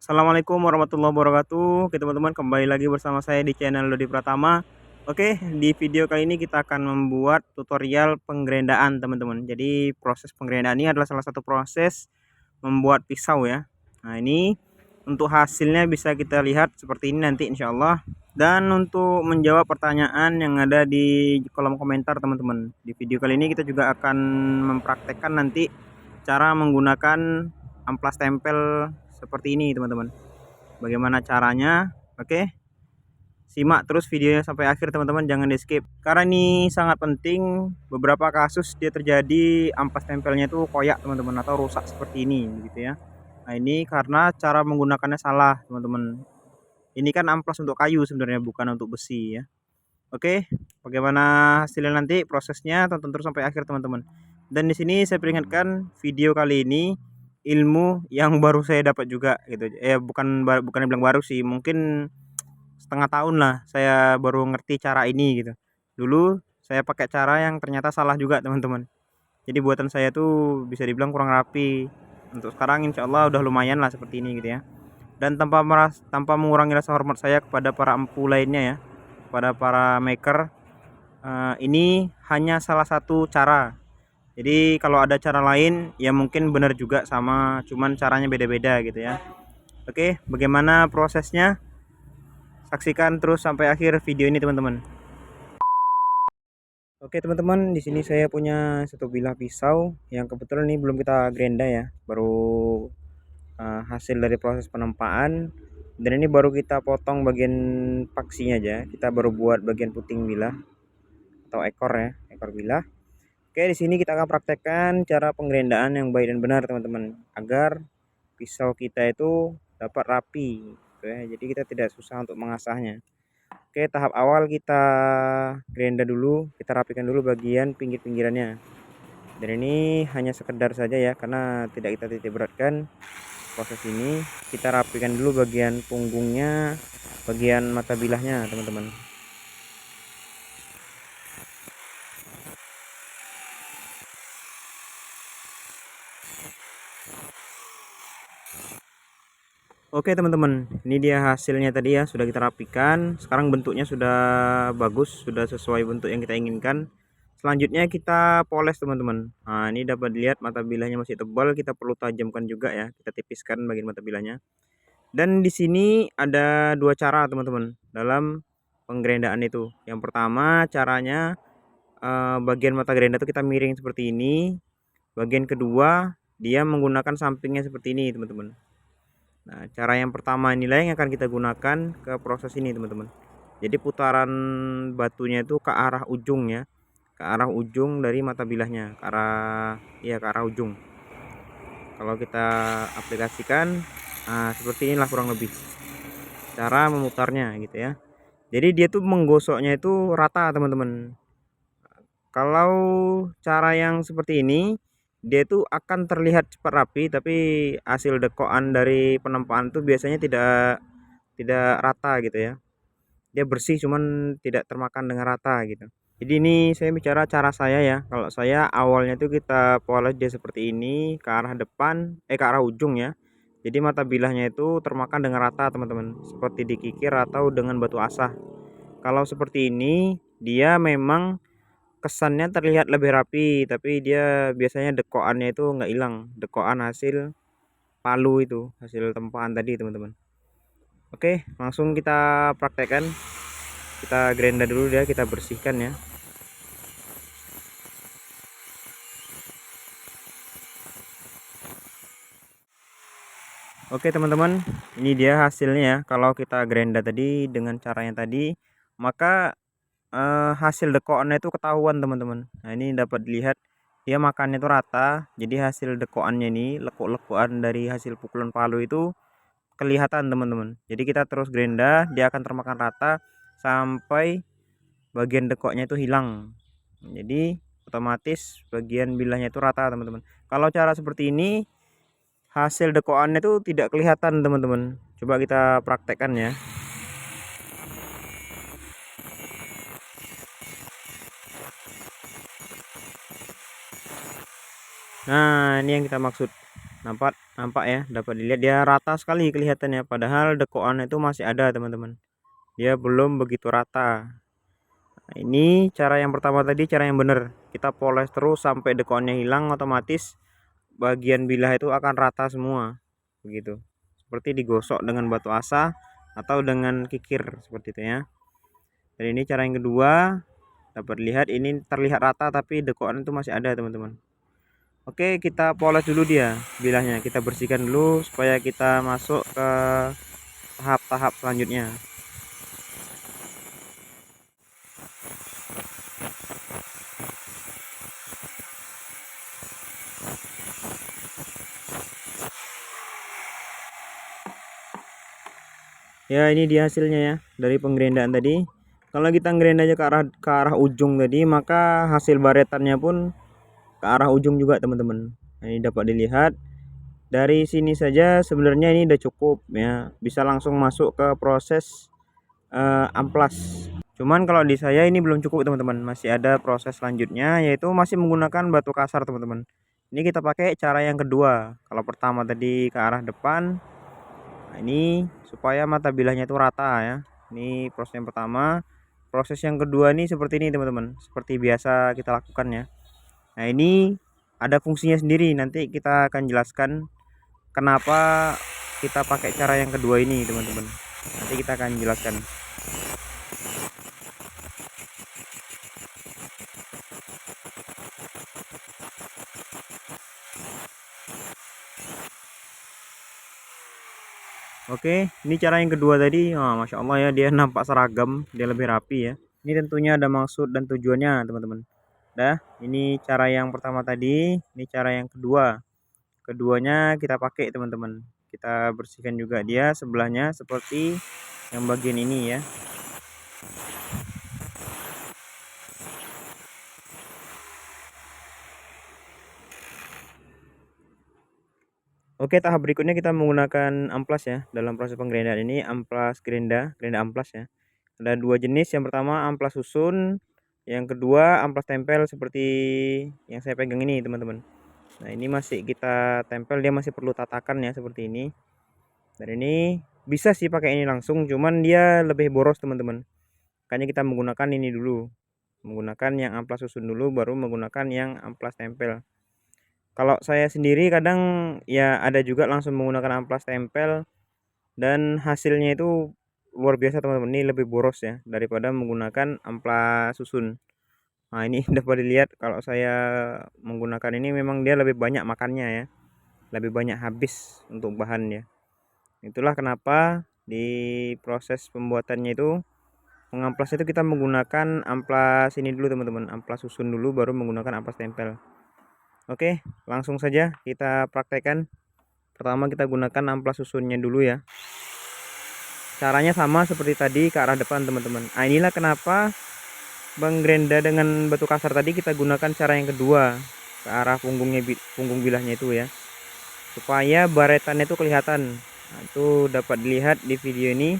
Assalamualaikum warahmatullahi wabarakatuh. Oke teman-teman, kembali lagi bersama saya di channel Dodi Pratama. Oke, di video kali ini kita akan membuat tutorial penggerendaan teman-teman. Jadi proses penggerendaan ini adalah salah satu proses membuat pisau ya. Nah ini untuk hasilnya bisa kita lihat seperti ini nanti insya Allah. Dan untuk menjawab pertanyaan yang ada di kolom komentar teman-teman, di video kali ini kita juga akan mempraktekkan nanti cara menggunakan amplas tempel seperti ini teman-teman. Bagaimana caranya? Oke, simak terus videonya sampai akhir teman-teman, jangan di skip karena ini sangat penting. Beberapa kasus dia terjadi amplas tempelnya itu koyak teman-teman, atau rusak seperti ini gitu ya. Nah ini karena cara menggunakannya salah teman-teman. Ini kan amplas untuk kayu sebenarnya, bukan untuk besi ya. Oke, bagaimana hasilnya nanti prosesnya, tonton terus sampai akhir teman-teman. Dan di sini saya peringatkan, video kali ini ilmu yang baru saya dapat juga gitu. Bukan bilang baru sih, mungkin setengah tahun lah saya baru ngerti cara ini gitu. Dulu saya pakai cara yang ternyata salah juga teman-teman. Jadi buatan saya tuh bisa dibilang kurang rapi. Untuk sekarang insya Allah udah lumayan lah seperti ini gitu ya. Dan tanpa mengurangi rasa hormat saya kepada para empu lainnya ya, pada para maker, ini hanya salah satu cara. Jadi kalau ada cara lain ya mungkin benar juga sama, cuman caranya beda-beda gitu ya. Oke, bagaimana prosesnya? Saksikan terus sampai akhir video ini teman-teman. Oke teman-teman, di sini saya punya satu bilah pisau yang kebetulan ini belum kita gerinda ya, baru hasil dari proses penempaan. Dan ini baru kita potong bagian paksinya aja, kita baru buat bagian puting bilah atau ekor ya, ekor bilah. Oke, di sini kita akan praktekkan cara penggerendaan yang baik dan benar teman-teman, agar pisau kita itu dapat rapi gitu ya. Jadi kita tidak susah untuk mengasahnya. Oke, tahap awal kita gerenda dulu, kita rapikan dulu bagian pinggir-pinggirannya. Dan ini hanya sekedar saja ya, karena tidak kita titik beratkan proses ini. Kita rapikan dulu bagian punggungnya, bagian mata bilahnya teman-teman. Oke teman-teman, ini dia hasilnya tadi ya, sudah kita rapikan. Sekarang bentuknya sudah bagus, sudah sesuai bentuk yang kita inginkan. Selanjutnya kita poles teman-teman. Nah ini dapat dilihat mata bilahnya masih tebal, kita perlu tajamkan juga ya, kita tipiskan bagian mata bilahnya. Dan di sini ada dua cara teman-teman dalam penggerendaan itu. Yang pertama caranya, bagian mata gerenda itu kita miring seperti ini. Bagian kedua dia menggunakan sampingnya seperti ini teman-teman. Nah, cara yang pertama inilah yang akan kita gunakan ke proses ini, teman-teman. Jadi putaran batunya itu ke arah ujung ya, ke arah ujung dari mata bilahnya, ke arah ujung. Kalau kita aplikasikan, nah seperti inilah kurang lebih cara memutarnya gitu ya. Jadi dia tuh menggosoknya itu rata, teman-teman. Kalau cara yang seperti ini, dia tuh akan terlihat cepat rapi, tapi hasil dekokan dari penempaan tuh biasanya tidak tidak rata gitu ya. Dia bersih cuman tidak termakan dengan rata gitu. Jadi ini saya bicara cara saya ya. Kalau saya awalnya tuh kita poles dia seperti ini ke arah depan, ke arah ujung ya. Jadi mata bilahnya itu termakan dengan rata teman-teman, seperti dikikir atau dengan batu asah. Kalau seperti ini dia memang kesannya terlihat lebih rapi, tapi dia biasanya dekokannya itu nggak hilang, dekokan hasil palu itu, hasil tempaan tadi teman-teman. Oke, langsung kita praktekkan. Kita gerenda dulu dia, kita bersihkan ya. Oke teman-teman, ini dia hasilnya ya. Kalau kita gerenda tadi dengan cara yang tadi, maka hasil dekokannya itu ketahuan teman-teman. Nah ini dapat dilihat dia makannya itu rata, jadi hasil dekokannya ini, lekuk-lekukan dari hasil pukulan palu itu kelihatan teman-teman. Jadi kita terus gerenda, dia akan termakan rata sampai bagian dekoknya itu hilang. Jadi otomatis bagian bilahnya itu rata teman-teman. Kalau cara seperti ini hasil dekokannya itu tidak kelihatan teman-teman. Coba kita praktekkan ya. Nah ini yang kita maksud. Nampak ya, dapat dilihat dia rata sekali kelihatannya, padahal dekokan itu masih ada teman-teman, dia belum begitu rata. Nah, ini cara yang pertama tadi, cara yang benar, kita poles terus sampai dekokannya hilang, otomatis bagian bilah itu akan rata semua begitu, seperti digosok dengan batu asa atau dengan kikir seperti itu ya. Dan ini cara yang kedua, dapat lihat ini terlihat rata tapi dekokan itu masih ada teman-teman. Oke, kita poles dulu dia bilahnya, kita bersihkan dulu supaya kita masuk ke tahap-tahap selanjutnya. Ya, ini dia hasilnya ya dari penggerendaan tadi. Kalau kita ngerenda aja ke arah ujung tadi, maka hasil baretannya pun ke arah ujung juga teman-teman. Nah, ini dapat dilihat dari sini saja sebenarnya ini udah cukup ya, bisa langsung masuk ke proses amplas. Cuman kalau di saya ini belum cukup teman-teman, masih ada proses selanjutnya yaitu masih menggunakan batu kasar teman-teman. Ini kita pakai cara yang kedua. Kalau pertama tadi ke arah depan, nah ini supaya mata bilahnya itu rata ya. Ini proses yang pertama. Proses yang kedua ini seperti ini teman-teman, seperti biasa kita lakukan ya. Nah ini ada fungsinya sendiri, nanti kita akan jelaskan kenapa kita pakai cara yang kedua ini teman-teman, nanti kita akan jelaskan. Oke, ini cara yang kedua tadi. Masya Allah ya, dia nampak seragam, dia lebih rapi ya. Ini tentunya ada maksud dan tujuannya teman-teman. Dah, ini cara yang pertama tadi, ini cara yang kedua. Keduanya kita pakai teman-teman, kita bersihkan juga dia sebelahnya seperti yang bagian ini ya. Oke, tahap berikutnya kita menggunakan amplas ya. Dalam proses penggerendaan ini amplas gerenda amplas ya. Ada dua jenis, yang pertama amplas susun, yang kedua amplas tempel seperti yang saya pegang ini teman-teman. Nah ini masih kita tempel, dia masih perlu tatakan ya seperti ini. Dan ini bisa sih pakai ini langsung, cuman dia lebih boros teman-teman. Makanya kita menggunakan ini dulu, menggunakan yang amplas susun dulu, baru menggunakan yang amplas tempel. Kalau saya sendiri kadang ya ada juga langsung menggunakan amplas tempel, dan hasilnya itu luar biasa teman-teman, ini lebih boros ya daripada menggunakan amplas susun. Nah ini dapat dilihat kalau saya menggunakan ini memang dia lebih banyak makannya ya, lebih banyak habis untuk bahan ya. Itulah kenapa di proses pembuatannya itu, mengamplas itu kita menggunakan amplas ini dulu teman-teman, amplas susun dulu baru menggunakan amplas tempel. Oke, langsung saja kita praktekkan. Pertama kita gunakan amplas susunnya dulu ya. Caranya sama seperti tadi, ke arah depan teman-teman. Nah inilah kenapa Bang Grenda dengan batu kasar tadi kita gunakan cara yang kedua, ke arah punggung bilahnya itu ya, supaya baretannya itu kelihatan. Nah, itu dapat dilihat di video ini,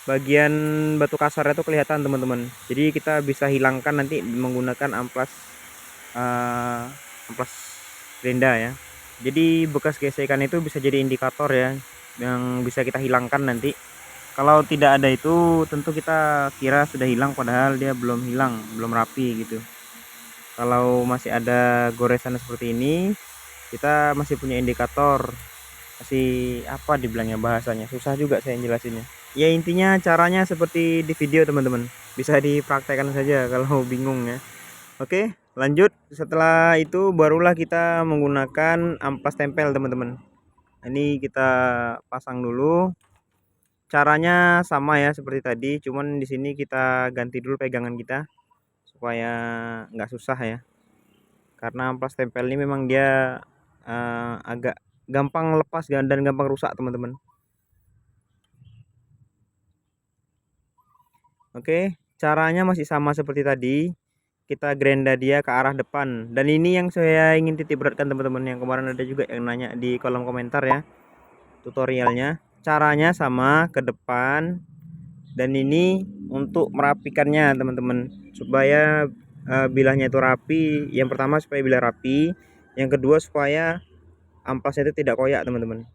bagian batu kasar itu kelihatan teman-teman. Jadi kita bisa hilangkan nanti menggunakan amplas amplas Grenda ya. Jadi bekas gesekan itu bisa jadi indikator ya, yang bisa kita hilangkan nanti. Kalau tidak ada itu tentu kita kira sudah hilang, padahal dia belum hilang, belum rapi gitu. Kalau masih ada goresan seperti ini, kita masih punya indikator. Masih apa dibilangnya, bahasanya susah juga saya jelasinnya. Ya intinya caranya seperti di video teman-teman, bisa dipraktekkan saja kalau bingung ya. Oke, lanjut. Setelah itu barulah kita menggunakan amplas tempel teman-teman. Ini kita pasang dulu. Caranya sama ya seperti tadi, cuman di sini kita ganti dulu pegangan kita supaya nggak susah ya. Karena amplas tempel ini memang dia agak gampang lepas dan gampang rusak teman-teman. Oke, caranya masih sama seperti tadi. Kita gerenda dia ke arah depan, dan ini yang saya ingin titik beratkan teman-teman, yang kemarin ada juga yang nanya di kolom komentar ya, tutorialnya. Caranya sama, ke depan, dan ini untuk merapikannya teman-teman, supaya bilahnya itu rapi. Yang pertama supaya bilah rapi, yang kedua supaya amplasnya itu tidak koyak teman-teman.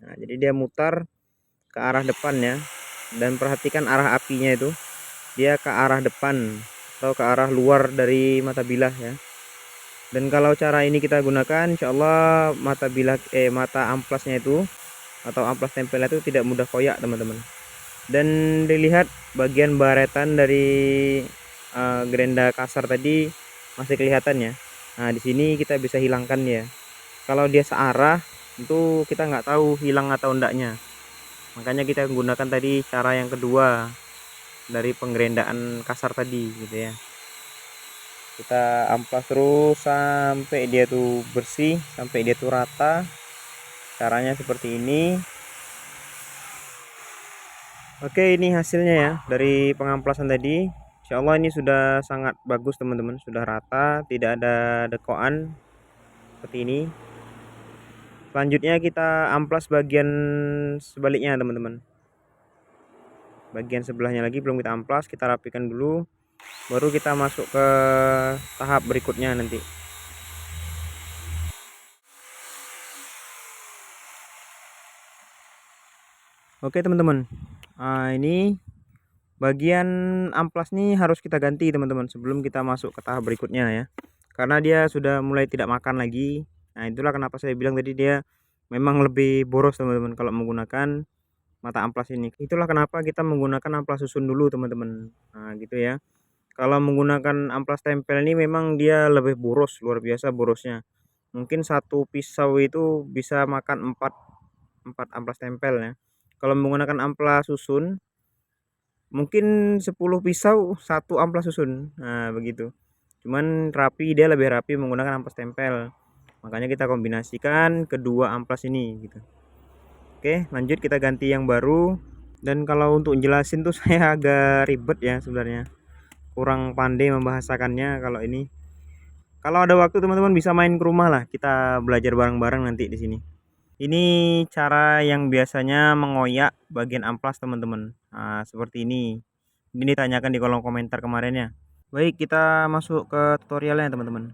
Nah, jadi dia mutar ke arah depan ya, dan perhatikan arah apinya itu, dia ke arah depan atau ke arah luar dari mata bilah ya. Dan kalau cara ini kita gunakan, insya Allah mata amplasnya itu atau amplas tempelnya itu tidak mudah koyak teman-teman. Dan dilihat bagian baretan dari gerenda kasar tadi masih kelihatan ya. Nah di sini kita bisa hilangkan ya. Kalau dia searah itu kita nggak tahu hilang atau enggaknya. Makanya kita gunakan tadi cara yang kedua dari penggerendaan kasar tadi gitu ya. Kita amplas terus sampai dia tuh bersih, sampai dia tuh rata. Caranya seperti ini. Oke, ini hasilnya ya dari pengamplasan tadi. Insya Allah ini sudah sangat bagus teman-teman, sudah rata, tidak ada dekokan seperti ini. Selanjutnya kita amplas bagian sebaliknya teman-teman. Bagian sebelahnya lagi belum kita amplas, kita rapikan dulu, baru kita masuk ke tahap berikutnya nanti. Oke teman-teman, ini bagian amplas nih harus kita ganti teman-teman sebelum kita masuk ke tahap berikutnya ya, karena dia sudah mulai tidak makan lagi. Nah itulah kenapa saya bilang tadi dia memang lebih boros teman-teman kalau menggunakan mata amplas ini. Itulah kenapa kita menggunakan amplas susun dulu teman-teman. Nah gitu ya, kalau menggunakan amplas tempel ini memang dia lebih boros, luar biasa borosnya. Mungkin satu pisau itu bisa makan 4 amplas tempel ya. Kalau menggunakan amplas susun mungkin 10 pisau satu amplas susun. Nah begitu, cuman rapi, dia lebih rapi menggunakan amplas tempel, makanya kita kombinasikan kedua amplas ini gitu. Oke lanjut, kita ganti yang baru. Dan kalau untuk jelasin tuh saya agak ribet ya sebenarnya, kurang pandai membahasakannya. Kalau ini, kalau ada waktu teman-teman bisa main ke rumah lah, kita belajar bareng-bareng nanti di sini. Ini cara yang biasanya mengoyak bagian amplas teman-teman. Nah, seperti ini. Ini ditanyakan di kolom komentar kemarin ya. Baik, kita masuk ke tutorialnya teman-teman.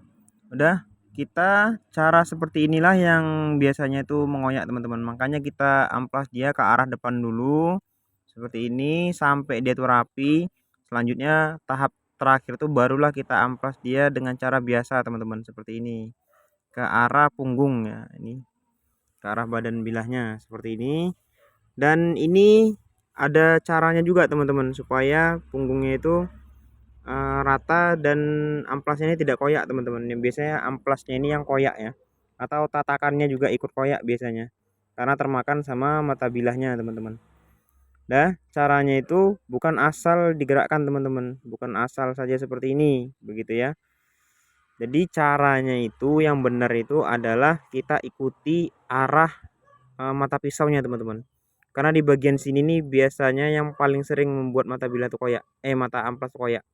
Udah, kita cara seperti inilah yang biasanya itu mengoyak teman-teman. Makanya kita amplas dia ke arah depan dulu. Seperti ini sampai dia tuh rapi. Selanjutnya tahap terakhir tuh barulah kita amplas dia dengan cara biasa teman-teman, seperti ini. Ke arah punggung ya, ini ke arah badan bilahnya seperti ini. Dan ini ada caranya juga teman-teman supaya punggungnya itu rata dan amplasnya ini tidak koyak teman-teman. Yang biasanya amplasnya ini yang koyak ya, atau tatakannya juga ikut koyak biasanya karena termakan sama mata bilahnya teman-teman. Nah caranya itu bukan asal digerakkan teman-teman, bukan asal saja seperti ini begitu ya. Jadi caranya itu yang benar itu adalah kita ikuti arah mata pisaunya teman-teman, karena di bagian sini nih biasanya yang paling sering membuat mata bilah itu koyak, mata amplas koyak.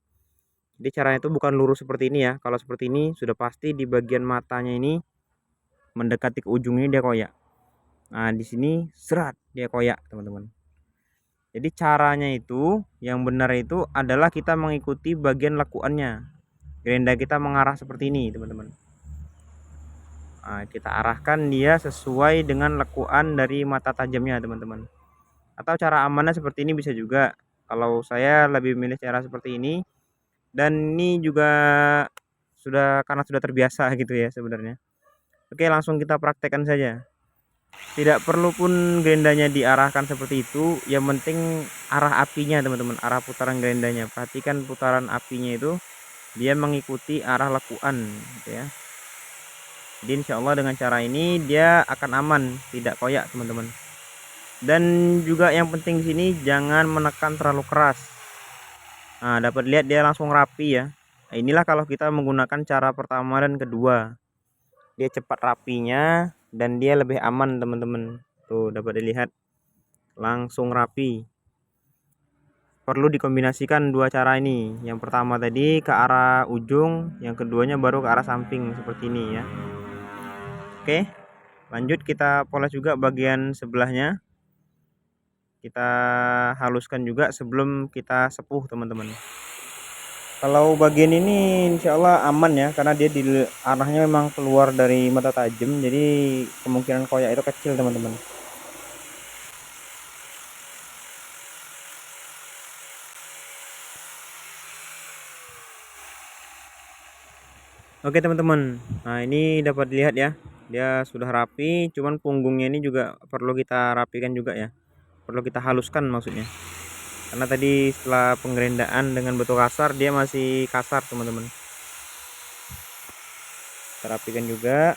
Jadi caranya itu bukan lurus seperti ini ya, kalau seperti ini sudah pasti di bagian matanya ini mendekati ke ujung ini dia koyak. Nah di sini serat dia koyak teman-teman. Jadi caranya itu yang benar itu adalah kita mengikuti bagian lekuannya, gerenda kita mengarah seperti ini teman-teman. Nah, kita arahkan dia sesuai dengan lekuan dari mata tajamnya teman-teman. Atau cara amannya seperti ini bisa juga. Kalau saya lebih milih cara seperti ini, dan ini juga karena sudah terbiasa gitu ya sebenarnya. Oke langsung kita praktekkan saja. Tidak perlu pun gerendanya diarahkan seperti itu, yang penting arah apinya teman-teman, arah putaran gerendanya. Perhatikan putaran apinya itu dia mengikuti arah lekuan gitu ya. Jadi insya Allah dengan cara ini dia akan aman, tidak koyak teman-teman. Dan juga yang penting di sini jangan menekan terlalu keras. Nah dapat lihat dia langsung rapi ya. Nah, inilah kalau kita menggunakan cara pertama dan kedua, dia cepat rapinya dan dia lebih aman teman-teman. Tuh dapat dilihat langsung rapi. Perlu dikombinasikan dua cara ini, yang pertama tadi ke arah ujung, yang keduanya baru ke arah samping seperti ini ya. Oke lanjut, kita poles juga bagian sebelahnya, kita haluskan juga sebelum kita sepuh teman-teman. Kalau bagian ini insya Allah aman ya, karena dia di arahnya memang keluar dari mata tajam, jadi kemungkinan koyak itu kecil teman-teman. Oke teman-teman, nah ini dapat dilihat ya, dia sudah rapi, cuman punggungnya ini juga perlu kita rapikan juga ya, perlu kita haluskan maksudnya, karena tadi setelah penggerendaan dengan batu kasar dia masih kasar teman-teman. Kita rapikan juga.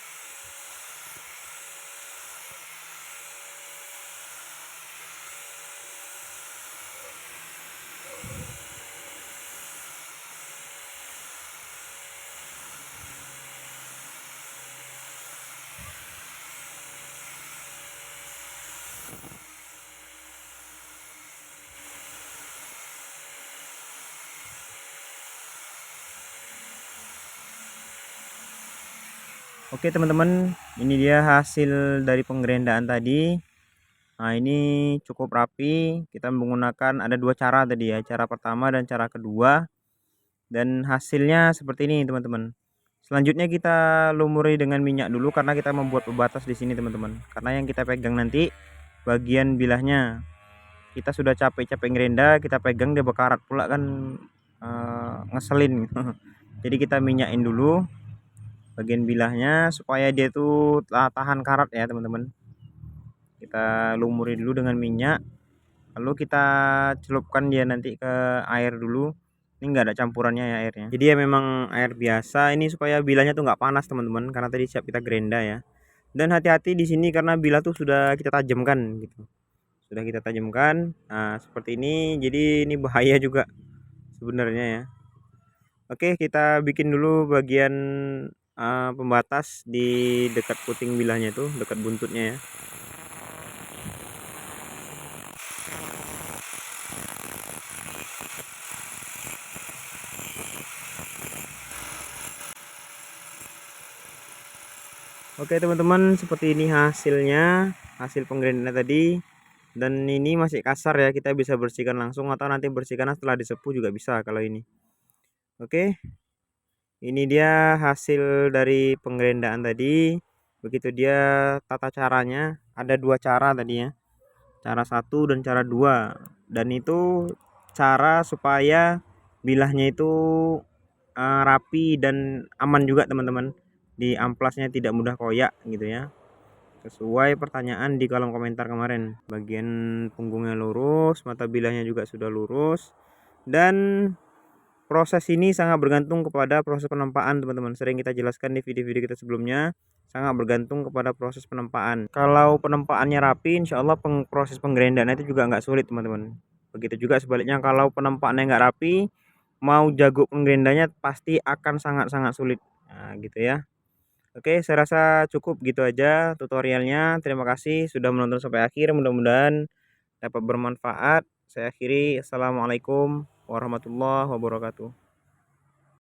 Oke teman-teman, ini dia hasil dari penggerendaan tadi. Nah ini cukup rapi, kita menggunakan ada dua cara tadi ya, cara pertama dan cara kedua, dan hasilnya seperti ini teman-teman. Selanjutnya kita lumuri dengan minyak dulu karena kita membuat pembatas di sini teman-teman, karena yang kita pegang nanti bagian bilahnya. Kita sudah capek-capek ngerenda, kita pegang dia bekarat pula kan, ngeselin. Jadi kita minyakin dulu bagian bilahnya supaya dia tuh tahan karat ya teman-teman. Kita lumuri dulu dengan minyak, lalu kita celupkan dia nanti ke air dulu. Ini enggak ada campurannya ya airnya, jadi ya memang air biasa ini supaya bilahnya tuh nggak panas teman-teman, karena tadi siap kita gerenda ya. Dan hati-hati di sini karena bilah tuh sudah kita tajamkan gitu, sudah kita tajamkan. Nah seperti ini, jadi ini bahaya juga sebenarnya ya. Oke, kita bikin dulu bagian pembatas di dekat puting bilahnya itu, dekat buntutnya ya. Oke teman-teman, seperti ini hasilnya, hasil penggerendaan tadi. Dan ini masih kasar ya, kita bisa bersihkan langsung atau nanti bersihkan setelah disepuh juga bisa kalau ini. Oke, ini dia hasil dari penggerendaan tadi. Begitu dia tata caranya, ada dua cara tadi ya, cara satu dan cara dua. Dan itu cara supaya bilahnya itu rapi dan aman juga teman-teman, di amplasnya tidak mudah koyak gitu ya, sesuai pertanyaan di kolom komentar kemarin. Bagian punggungnya lurus, mata bilahnya juga sudah lurus, dan proses ini sangat bergantung kepada proses penempaan teman-teman. Sering kita jelaskan di video-video kita sebelumnya, sangat bergantung kepada proses penempaan. Kalau penempaannya rapi, insya Allah proses penggerendaan itu juga nggak sulit teman-teman. Begitu juga sebaliknya, kalau penempaannya nggak rapi, mau jago penggerendanya pasti akan sangat-sangat sulit. Nah gitu ya. Oke, saya rasa cukup gitu aja tutorialnya. Terima kasih sudah menonton sampai akhir, mudah-mudahan dapat bermanfaat. Saya akhiri, assalamualaikum warahmatullahi wabarakatuh.